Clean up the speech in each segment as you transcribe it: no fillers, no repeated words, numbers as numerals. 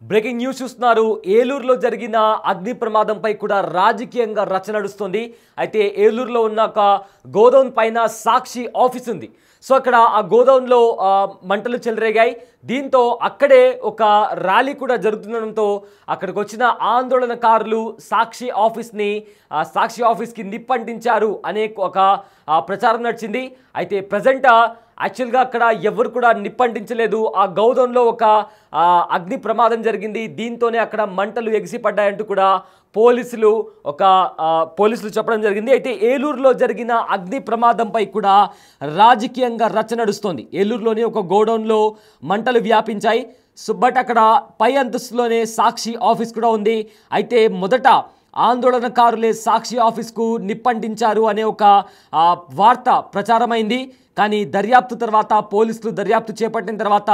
Breaking news చూస్తున్నారు. ఏలూరులో జరిగిన అగ్ని ప్రమాదంపై కూడా రాజకీయంగా రచ్చ నడుస్తుంది. అయితే ఏలూరులో ఉన్న ఒక గోడౌన్ పైన సాక్షి ఆఫీస్ ఉంది. సో అక్కడ ఆ గోడౌన్లో మంటలు చెలరేగాయి. దీంతో అక్కడే ఒక ర్యాలీ కూడా జరుగుతుండడంతో అక్కడికి వచ్చిన ఆందోళనకారులు సాక్షి ఆఫీస్కి నిప్పంటించారు అనే ఒక ప్రచారం నడిచింది. అయితే ప్రజెంట్ యాక్చువల్గా అక్కడ ఎవరు కూడా నిప్పంటించలేదు. ఆ గోడౌన్లో ఒక అగ్ని ప్రమాదం జరిగింది. దీంతోనే అక్కడ మంటలు ఎగిసిపడ్డాయంటూ కూడా పోలీసులు చెప్పడం జరిగింది. అయితే ఏలూరులో జరిగిన అగ్ని ప్రమాదంపై కూడా రాజకీయంగా రచ్చ నడుస్తోంది. ఏలూరులోని ఒక గోడౌన్లో మంటలు వ్యాపించాయి. బట్ అక్కడ పై అంతస్తులోనే సాక్షి ఆఫీస్ కూడా ఉంది. అయితే మొదట ఆందోళనకారులే సాక్షి ఆఫీస్కు నిప్పంటించారు అనే ఒక వార్త ప్రచారమైంది. కానీ పోలీసులు దర్యాప్తు చేపట్టిన తర్వాత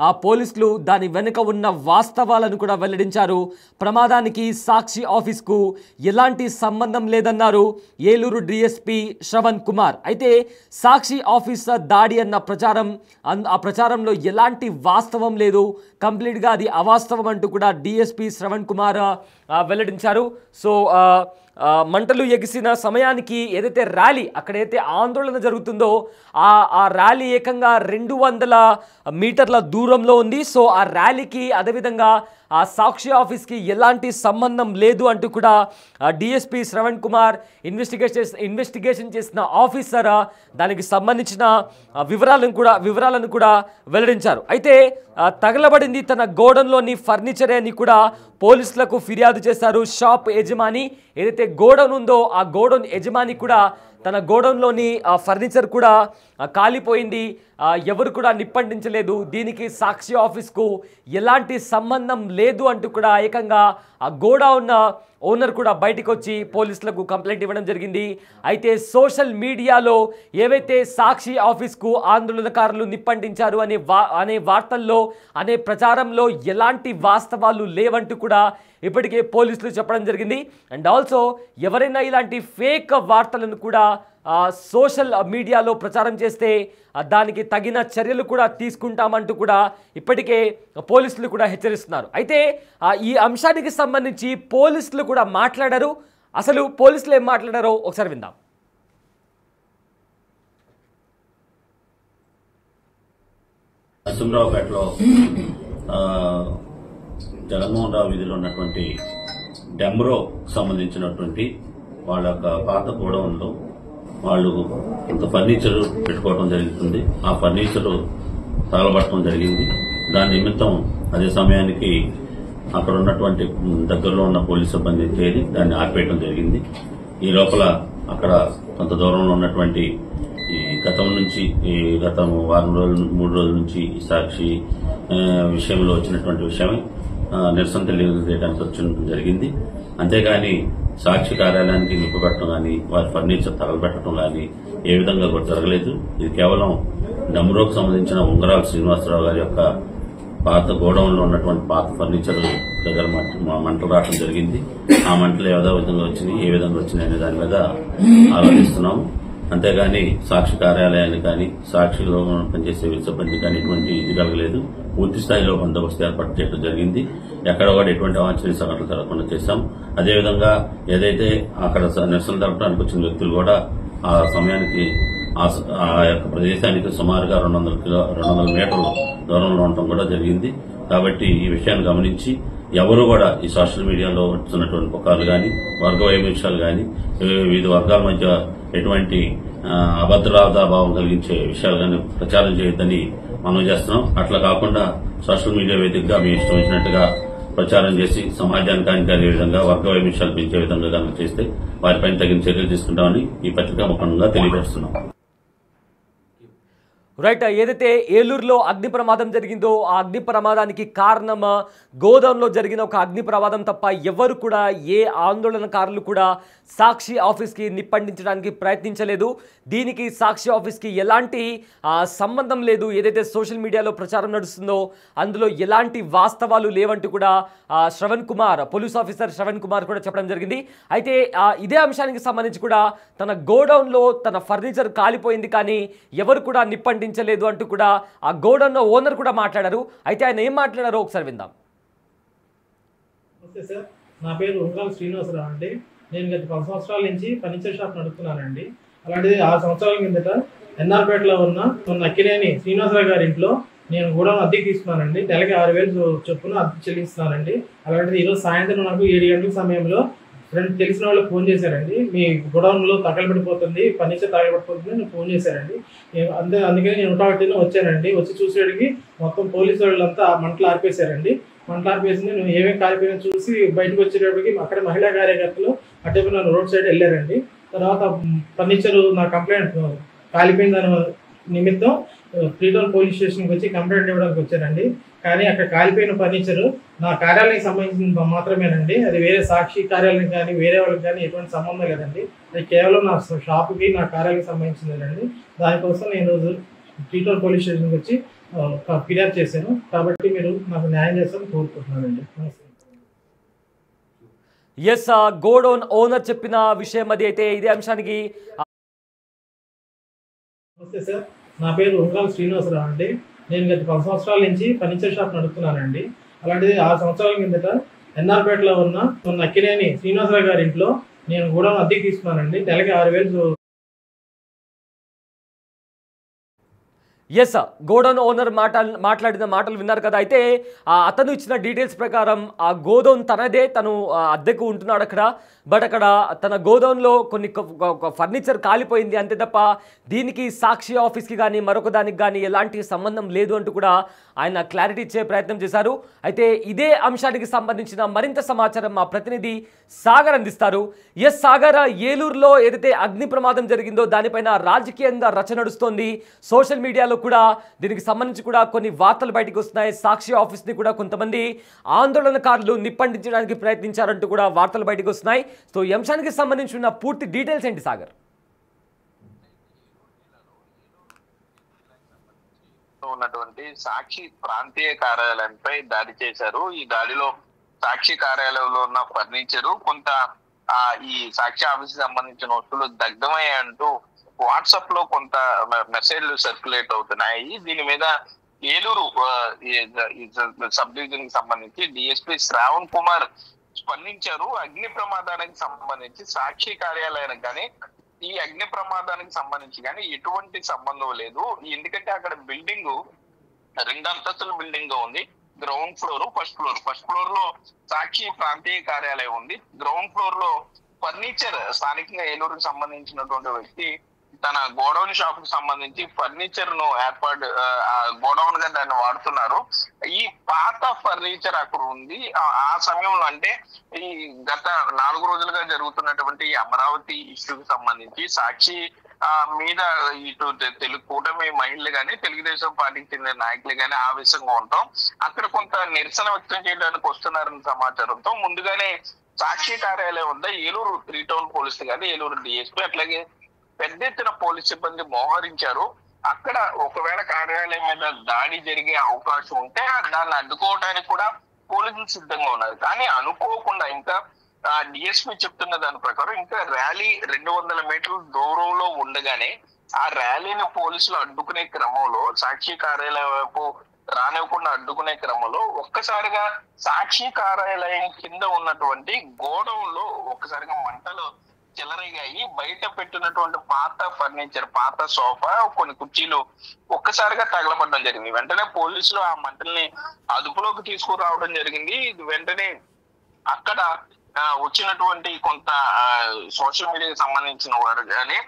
ఆ పోలీసులు దాని వెనుక ఉన్న వాస్తవాలను కూడా వెల్లడించారు. ప్రమాదానికి సాక్షి ఆఫీస్కు ఎలాంటి సంబంధం లేదన్నారు ఏలూరు డిఎస్పీ శ్రవణ్ కుమార్. అయితే సాక్షి ఆఫీస్ దాడి అన్న ఆ ప్రచారంలో ఎలాంటి వాస్తవం లేదు, కంప్లీట్గా అది అవాస్తవం అంటూ కూడా డిఎస్పీ శ్రవణ్ కుమార్ వెల్లడించారు. సో మంటలు ఎగిసిన సమయానికి ఏదైతే ర్యాలీ అక్కడైతే ఆందోళన జరుగుతుందో ఆ ర్యాలీ ఏకంగా 200 మీటర్ల దూరంలో ఉంది. సో ఆ ర్యాలీకి అదేవిధంగా ఆ సాక్షి ఆఫీస్కి ఎలాంటి సంబంధం లేదు అంటూ కూడా డిఎస్పీ శ్రవణ్ కుమార్ ఇన్వెస్టిగేషన్ చేసిన ఆఫీసర్ దానికి సంబంధించిన వివరాలను కూడా వెల్లడించారు. అయితే తగలబడింది తన గోడౌన్లోని ఫర్నిచరే అని కూడా పోలీసులకు ఫిర్యాదు చేశారు. షాప్ యజమాని ఏదైతే గోడౌన్ ఉందో ఆ గోడౌన్ యజమాని కూడా తన గోడౌన్లోని ఫర్నిచర్ కూడా కాలిపోయింది, ఎవరు కూడా నిప్పంటించలేదు, దీనికి సాక్షి ఆఫీస్కు ఎలాంటి సంబంధం లేదు అంటూ కూడా ఏకంగా ఆ గోడౌన్ ఓనర్ కూడా బయటకు వచ్చి పోలీసులకు కంప్లైంట్ ఇవ్వడం జరిగింది. అయితే సోషల్ మీడియాలో ఏవైతే సాక్షి ఆఫీస్కు ఆందోళనకారులు నిప్పంటించారు అనే వార్తల్లో అనే ప్రచారంలో ఎలాంటి వాస్తవాలు లేవంటూ కూడా ఇప్పటికే పోలీసులు చెప్పడం జరిగింది. అండ్ ఆల్సో ఎవరైనా ఇలాంటి ఫేక్ వార్తలను కూడా సోషల్ మీడియాలో ప్రచారం చేస్తే దానికి తగిన చర్యలు కూడా తీసుకుంటామంటూ కూడా ఇప్పటికే పోలీసులు కూడా హెచ్చరిస్తున్నారు. అయితే ఈ అంశానికి సంబంధించి పోలీసులు కూడా మాట్లాడారు. అసలు పోలీసులు ఏం మాట్లాడారో ఒకసారి విందాం. నరసింహరావుపేటలో జగన్మోహన్ రావు వీధిలో ఉన్నటువంటి డెమ్రో సంబంధించినటువంటి వాళ్ళ యొక్క పాత గోడౌన్లో వాళ్ళు కొంత ఫర్నిచర్ పెట్టుకోవడం జరుగుతుంది. ఆ ఫర్నిచర్ తగలబట్టడం జరిగింది. దాని నిమిత్తం అదే సమయానికి అక్కడ ఉన్నటువంటి దగ్గరలో ఉన్న పోలీసు సిబ్బంది చేరి దాన్ని ఆర్పేయడం జరిగింది. ఈ లోపల అక్కడ కొంత దూరంలో ఉన్నటువంటి గత వారం రోజులు 3 రోజుల నుంచి సాక్షి విషయంలో వచ్చినటువంటి విషయమే నిరసన తెలియజేయడానికి వచ్చడం జరిగింది. అంతేగాని సాక్షి కార్యాలయానికి నిప్పు పెట్టడం కానీ వారి ఫర్నిచర్ తగలబెట్టడం కానీ ఏ విధంగా కూడా జరగలేదు. ఇది కేవలం డమ్రోకు సంబంధించిన ఉంగరాల శ్రీనివాసరావు గారి యొక్క పాత గోడౌన్లో ఉన్నటువంటి పాత ఫర్నిచర్ దగ్గర మంటలు రావడం జరిగింది. ఆ మంటలు ఏ విధంగా వచ్చినాయి అనే దాని మీద ఆలోచిస్తున్నాము. అంతేగాని సాక్షి కార్యాలయాన్ని కానీ సాక్షిలో పనిచేసే సిబ్బంది కానీ ఎటువంటి ఇది కలగలేదు. పూర్తి స్థాయిలో బందోబస్తు ఏర్పాటు చేయడం జరిగింది. ఎక్కడ కూడా ఎటువంటి అవాంఛనీయ సంఘటనలు జరగకుండా చేశాం. అదేవిధంగా ఏదైతే అక్కడ నిరసన జరపడానికి వచ్చిన వ్యక్తులు కూడా ఆ సమయానికి ఆ యొక్క ప్రదేశానికి సుమారుగా 200 మీటర్ల దూరంలో ఉండటం కూడా జరిగింది. కాబట్టి ఈ విషయాన్ని గమనించి ఎవరు కూడా ఈ సోషల్ మీడియాలో వస్తున్నటువంటి పుకార్లు కానీ వర్గ వైవిధ్యాలు కానీ వివిధ వర్గాల మధ్య ఎటువంటి అభద్రతాభావం కలిగించే విషయాలు కానీ ప్రచారం చేయొద్దని మనం చేస్తున్నాం. అట్లా కాకుండా సోషల్ మీడియా వేదికగా మీ ఇష్టం వచ్చినట్టుగా ప్రచారం చేసి సమాజానికి హానికరే విధంగా వర్గ వైవిధ్యాలు పెంచే విధంగా కనుక చేస్తే వారిపైన తగిన చర్యలు తీసుకుంటామని ఈ పత్రికా ముఖంగా తెలియజేస్తున్నాం. రైట్. ఏదైతే ఏలూరులో అగ్ని ప్రమాదం జరిగిందో ఆ అగ్ని ప్రమాదానికి కారణం గోదాంలో జరిగిన ఒక అగ్ని ప్రమాదం తప్ప ఎవరు కూడా ఏ ఆందోళనకారులు కూడా సాక్షి ఆఫీస్కి నిప్పంటించడానికి ప్రయత్నించలేదు. దీనికి సాక్షి ఆఫీస్కి ఎలాంటి సంబంధం లేదు. ఏదైతే సోషల్ మీడియాలో ప్రచారం నడుస్తుందో అందులో ఎలాంటి వాస్తవాలు లేవంటూ కూడా పోలీస్ ఆఫీసర్ శ్రవణ్ కుమార్ కూడా చెప్పడం జరిగింది. అయితే ఇదే అంశానికి సంబంధించి కూడా తన గోడౌన్లో తన ఫర్నిచర్ కాలిపోయింది కానీ ఎవరు కూడా నిప్పంటించలేదు అంటూ కూడా ఆ గోడౌన్ ఓనర్ కూడా మాట్లాడారు. అయితే ఆయన ఏం మాట్లాడారో ఒకసారి విందాం. నమస్తే సార్, నా పేరు ఉంగరాల శ్రీనివాసరావు అండి. నేను గత 10 సంవత్సరాల నుంచి ఫర్నిచర్ షాప్ నడుపుతున్నానండి. అలాంటిది 6 సంవత్సరాల కిందట ఎన్ఆర్పేటలో ఉన్న అక్కినేని శ్రీనివాసరావు గారి ఇంట్లో నేను గోడౌన్ అద్దెకి తీసుకున్నానండి. నెలకి 6,000 చొప్పున అద్దె చెల్లిస్తున్నానండి. అలాంటిది ఈరోజు సాయంత్రం నాకు 7 గంటల సమయంలో ఫ్రెండ్ తెలిసిన వాళ్ళు ఫోన్ చేశారండి. మీ గోడౌన్లో తగలబడిపోతుంది, ఫర్నిచర్ తగలబడిపోతుంది అని ఫోన్ చేశారండి. అందుకని నేను హుటాహుటిన వచ్చానండి. వచ్చి చూసేటికి మొత్తం పోలీసు వాళ్ళంతా మంటలు ఆర్పేశారండి. మంటలు ఆర్పేసింది నేను ఏమేమి కాలిపోయినా చూసి బయటకు వచ్చేటప్పటికి అక్కడ మహిళా కార్యకర్తలు అటువైపు నన్ను రోడ్ సైడ్ వెళ్ళారండి. తర్వాత ఫర్నిచర్ నా కంప్లైంట్ కాలిపోయిందని నిమిత్తం ఫ్రీటౌన్ పోలీస్ స్టేషన్కి వచ్చి కంప్లైంట్ ఇవ్వడానికి వచ్చానండి. కానీ అక్కడ కాలిపోయిన ఫర్నిచర్ నా కార్యాలయానికి సంబంధించిన మాత్రమేనండి. అది వేరే సాక్షి కార్యాలయం కానీ వేరే వాళ్ళకి కానీ ఎటువంటి సంబంధం లేదండి. అది కేవలం నా షాపుకి నా కార్యాలయానికి సంబంధించిందేనండి. దానికోసం నేను ఫ్రీటౌన్ పోలీస్ స్టేషన్కి వచ్చి ఫిర్యాదు చేశాను. కాబట్టి మీరు నాకు న్యాయం చేస్తారని కోరుకుంటున్నానండి. ఎస్, గోడౌన్ ఓనర్ చెప్పిన విషయం అది అయితే ఇదే అంశానికి. నమస్తే సార్, నా పేరు ఉంగరాల శ్రీనివాసరావు అండి. నేను గత 10 సంవత్సరాల నుంచి ఫర్నిచర్ షాప్ నడుపుతున్నానండి. అలాంటిది 6 సంవత్సరాల కిందట ఎన్ఆర్పేటలో ఉన్న అక్కినేని శ్రీనివాసరావు గారి ఇంట్లో నేను గోడౌన్ అద్దెకి తీసుకున్నానండి. నెలకి 6,000. ఎస్, గోడౌన్ ఓనర్ మాట్లాడిన మాటలు విన్నారు కదా. అయితే అతను ఇచ్చిన డీటెయిల్స్ ప్రకారం ఆ గోడౌన్ తనదే, తను అద్దెకు ఉంటున్నాడు అక్కడ. బట్ అక్కడ తన గోడౌన్లో కొన్ని ఫర్నిచర్ కాలిపోయింది అంతే తప్ప దీనికి సాక్షి ఆఫీస్కి కానీ మరొక దానికి కానీ ఎలాంటి సంబంధం లేదు అంటూ కూడా ఆయన క్లారిటీ ఇచ్చే ప్రయత్నం చేశారు. అయితే ఇదే అంశానికి సంబంధించిన మరింత సమాచారం మా ప్రతినిధి సాగర్ అందిస్తారు. ఎస్ సాగర్, ఏలూరులో ఏదైతే అగ్ని ప్రమాదం జరిగిందో దానిపైన రాజకీయంగా రచ నడుస్తోంది. సోషల్ మీడియాలో కూడా దీనికి సంబంధించి కూడా కొన్ని వార్తలు బయటకు వస్తున్నాయి. సాక్షి ఆఫీస్ని కూడా కొంతమంది ఆందోళనకారులు నిప్పండించడానికి ప్రయత్నించారంటూ కూడా వార్తలు బయటకు వస్తున్నాయి. సో ఈ అంశానికి సంబంధించిన పూర్తి డీటెయిల్స్ ఏంటి సాగర్? ఉన్నటువంటి సాక్షి ప్రాంతీయ కార్యాలయంపై దాడి చేశారు. ఈ దాడిలో సాక్షి కార్యాలయంలో ఉన్న ఫర్నిచరు, కొంత ఈ సాక్షి ఆఫీస్ సంబంధించిన వస్తువులు దగ్ధమయ్యాయంటూ వాట్సాప్ లో కొంత మెసేజ్లు సర్క్యులేట్ అవుతున్నాయి. దీని మీద ఏలూరు సబ్ డివిజన్ కి సంబంధించి డిఎస్పీ శ్రావణ్ కుమార్ స్పందించారు. అగ్ని ప్రమాదానికి సంబంధించి సాక్షి కార్యాలయానికి కానీ ఈ అగ్ని ప్రమాదానికి సంబంధించి కానీ ఎటువంటి సంబంధం లేదు. ఎందుకంటే అక్కడ బిల్డింగ్ 2 అంతస్తుల బిల్డింగ్ గా ఉంది. గ్రౌండ్ ఫ్లోర్, ఫస్ట్ ఫ్లోర్ లో సాక్షి ప్రాంతీయ కార్యాలయం ఉంది. గ్రౌండ్ ఫ్లోర్ లో ఫర్నిచర్, స్థానికంగా ఏలూరుకు సంబంధించినటువంటి వ్యక్తి తన గోడౌన్ షాప్ కు సంబంధించి ఫర్నిచర్ ను గోడౌన్ గా దాన్ని వాడుతున్నారు. ఈ పాత ఫర్నిచర్ అక్కడ ఉంది. ఆ సమయంలో అంటే ఈ గత 4 రోజులుగా జరుగుతున్నటువంటి అమరావతి ఇష్యూకి సంబంధించి సాక్షి మీద ఇటు కూటమి మహిళలు కానీ తెలుగుదేశం పార్టీకి చెందిన నాయకులు కానీ ఆవేశంగా ఉంటాం. అక్కడ కొంత నిరసన వ్యక్తం చేయడానికి వస్తున్నారన్న సమాచారంతో ముందుగానే సాక్షి కార్యాలయం వద్ద ఏలూరు 3 టౌన్ పోలీసులు కానీ ఏలూరు డిఎస్పీ అట్లాగే పెద్ద ఎత్తున పోలీస్ సిబ్బంది మోహరించారు. అక్కడ ఒకవేళ కార్యాలయం మీద దాడి జరిగే అవకాశం ఉంటే దాన్ని అడ్డుకోవడానికి కూడా పోలీసులు సిద్ధంగా ఉన్నారు. కానీ అనుకోకుండా ఇంకా డిఎస్పీ చెప్తున్న దాని ప్రకారం ఇంకా ర్యాలీ 200 మీటర్ల దూరంలో ఉండగానే ఆ ర్యాలీని పోలీసులు అడ్డుకునే క్రమంలో, సాక్షి కార్యాలయం వైపు రానివ్వకుండా అడ్డుకునే క్రమంలో ఒక్కసారిగా సాక్షి కార్యాలయం కింద ఉన్నటువంటి గోడౌన్ లో ఒక్కసారిగా మంటలు చెలరేగాయి. బయట పెట్టినటువంటి పాత ఫర్నిచర్, పాత సోఫా, కొన్ని కుర్చీలు ఒక్కసారిగా తగలబడడం జరిగింది. వెంటనే పోలీసులు ఆ మంటల్ని అదుపులోకి తీసుకురావడం జరిగింది. వెంటనే అక్కడ వచ్చినటువంటి కొంత సోషల్ మీడియాకి సంబంధించిన వారు కానీ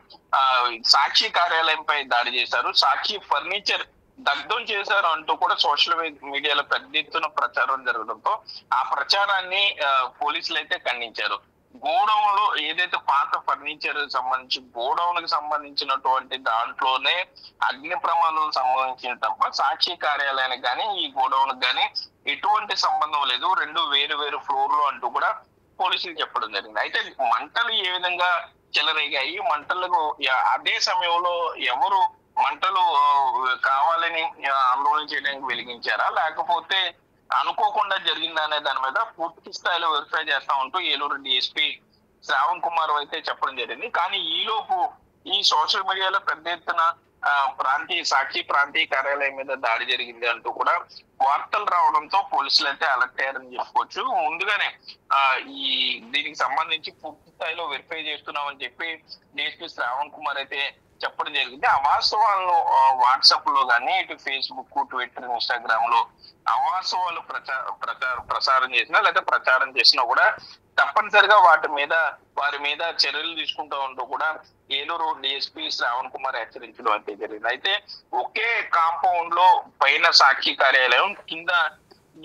సాక్షి కార్యాలయంపై దాడి చేశారు. సాక్షి ఫర్నిచర్ దగ్ధం చేశారు అంటూ కూడా సోషల్ మీడియాలో పెద్ద ఎత్తున ప్రచారం జరగడంతో ఆ ప్రచారాన్ని పోలీసులు అయితే ఖండించారు. గోడౌన్ లో ఏదైతే పాత ఫర్నిచర్ సంబంధించి గోడౌన్ కి సంబంధించినటువంటి దాంట్లోనే అగ్ని ప్రమాదం సంబంధించిన తప్ప సాక్షి కార్యాలయానికి కానీ ఈ గోడౌన్ కానీ ఎటువంటి సంబంధం లేదు, 2 వేరు ఫ్లోర్లు అంటూ కూడా పోలీసులు చెప్పడం జరిగింది. అయితే మంటలు ఏ విధంగా చెలరేగాయి, మంటలకు అదే సమయంలో ఎవరు మంటలు కావాలని ఆందోళన చేయడానికి వెలిగించారా లేకపోతే అనుకోకుండా జరిగిందా అనే దాని మీద పూర్తి స్థాయిలో వెరిఫై చేస్తా ఉంటూ ఏలూరు డిఎస్పీ శ్రావణ్ కుమార్ అయితే చెప్పడం జరిగింది. కానీ ఈలోపు ఈ సోషల్ మీడియాలో పెద్ద ఎత్తున సాక్షి ప్రాంతీయ కార్యాలయం మీద దాడి జరిగింది అంటూ కూడా వార్తలు రావడంతో పోలీసులు అయితే అలర్ట్ అయ్యారని చెప్పుకోవచ్చు. ముందుగానే ఈ దీనికి సంబంధించి పూర్తి స్థాయిలో వెరిఫై చేస్తున్నామని చెప్పి డిఎస్పీ శ్రావణ్ కుమార్ అయితే చెప్పడం జరిగింది. అవాస్తవాలను వాట్సాప్ లో కానీ ఇటు ఫేస్బుక్, ట్విట్టర్, ఇన్స్టాగ్రామ్ లో అవాస్తవాలు ప్రసారం చేసినా లేదా ప్రచారం చేసినా కూడా తప్పనిసరిగా వారి మీద చర్యలు తీసుకుంటూ ఉంటూ కూడా ఏలూరు డిఎస్పీ శ్రావణ్ కుమార్ హెచ్చరించడం అయితే జరిగింది. అయితే ఒకే కాంపౌండ్ లో పైన సాక్షి కార్యాలయం, కింద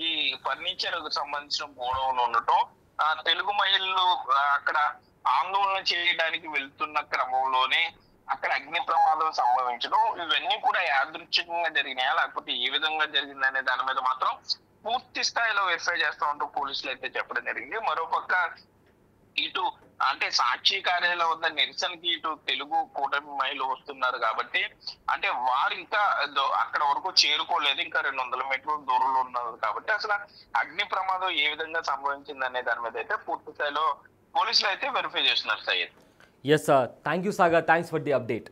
ఈ ఫర్నిచర్ కు సంబంధించిన గోడౌన్ ఉండటం, తెలుగు మహిళలు అక్కడ ఆందోళన చేయడానికి వెళ్తున్న క్రమంలోనే అక్కడ అగ్ని ప్రమాదం సంభవించడం, ఇవన్నీ కూడా యాదృచ్ఛికంగా జరిగినాయా లేకపోతే ఏ విధంగా జరిగిందనే దాని మీద మాత్రం పూర్తి స్థాయిలో వెరిఫై చేస్తా ఉంటూ పోలీసులు అయితే చెప్పడం జరిగింది. మరోపక్క ఇటు అంటే సాక్షి కార్యాలయం వద్ద నిరసనకి ఇటు తెలుగు కూటమి మహిళలు వస్తున్నారు కాబట్టి అంటే వారు ఇంకా అక్కడ వరకు చేరుకోలేదు, ఇంకా 200 మీటర్ల దూరంలో ఉన్నారు కాబట్టి అసలు అగ్ని ప్రమాదం ఏ విధంగా సంభవించింది అనే దాని మీద అయితే పూర్తి స్థాయిలో పోలీసులు అయితే వెరిఫై చేస్తున్నారు. Syed. Yes sir, thank you Sagar, thanks for the update.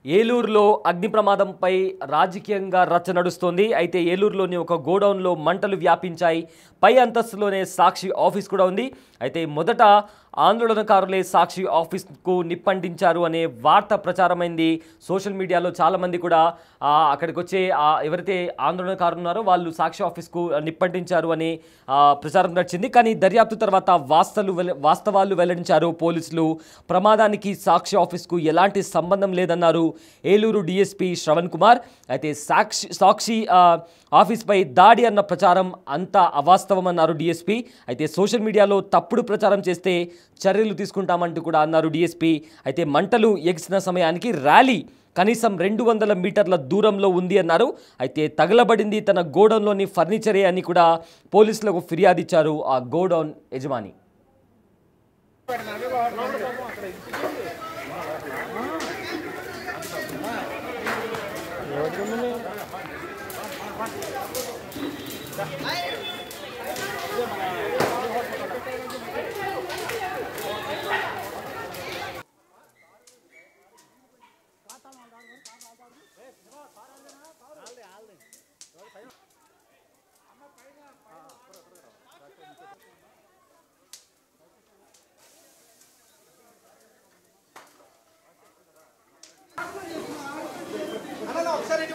ఏలూరులో అగ్ని ప్రమాదంపై రాజకీయంగా రచ్చ నడుస్తోంది. అయితే ఏలూరులోని ఒక గోడౌన్లో మంటలు వ్యాపించాయి. పై అంతస్తులోనే సాక్షి ఆఫీస్ కూడా ఉంది. అయితే మొదట ఆందోళనకారులే సాక్షి ఆఫీస్కు నిప్పంటించారు అనే వార్త ప్రచారమైంది సోషల్ మీడియాలో. చాలామంది కూడా అక్కడికి వచ్చే ఎవరైతే ఆందోళనకారులు ఉన్నారో వాళ్ళు సాక్షి ఆఫీస్కు నిప్పంటించారు అని ప్రచారం నడిచింది. కానీ దర్యాప్తు తర్వాత వాస్తవాలు వెల్లడించారు పోలీసులు. ప్రమాదానికి సాక్షి ఆఫీస్కు ఎలాంటి సంబంధం లేదన్నారు ఏలూరు డిఎస్పీ శ్రవణ్ కుమార్. అయితే సాక్షి ఆఫీస్పై దాడి అన్న ప్రచారం అంతా అవాస్తవం అన్నారు డిఎస్పీ. అయితే సోషల్ మీడియాలో తప్పుడు ప్రచారం చేస్తే చర్యలు తీసుకుంటామంటూ కూడా అన్నారు డిఎస్పీ. అయితే మంటలు ఎగిసిన సమయానికి ర్యాలీ కనీసం 200 మీటర్ల దూరంలో ఉంది అన్నారు. అయితే తగలబడింది తన గోడౌన్లోని ఫర్నిచరే అని కూడా పోలీసులకు ఫిర్యాదు ఇచ్చారు ఆ గోడౌన్ యజమాని. ఒకసారి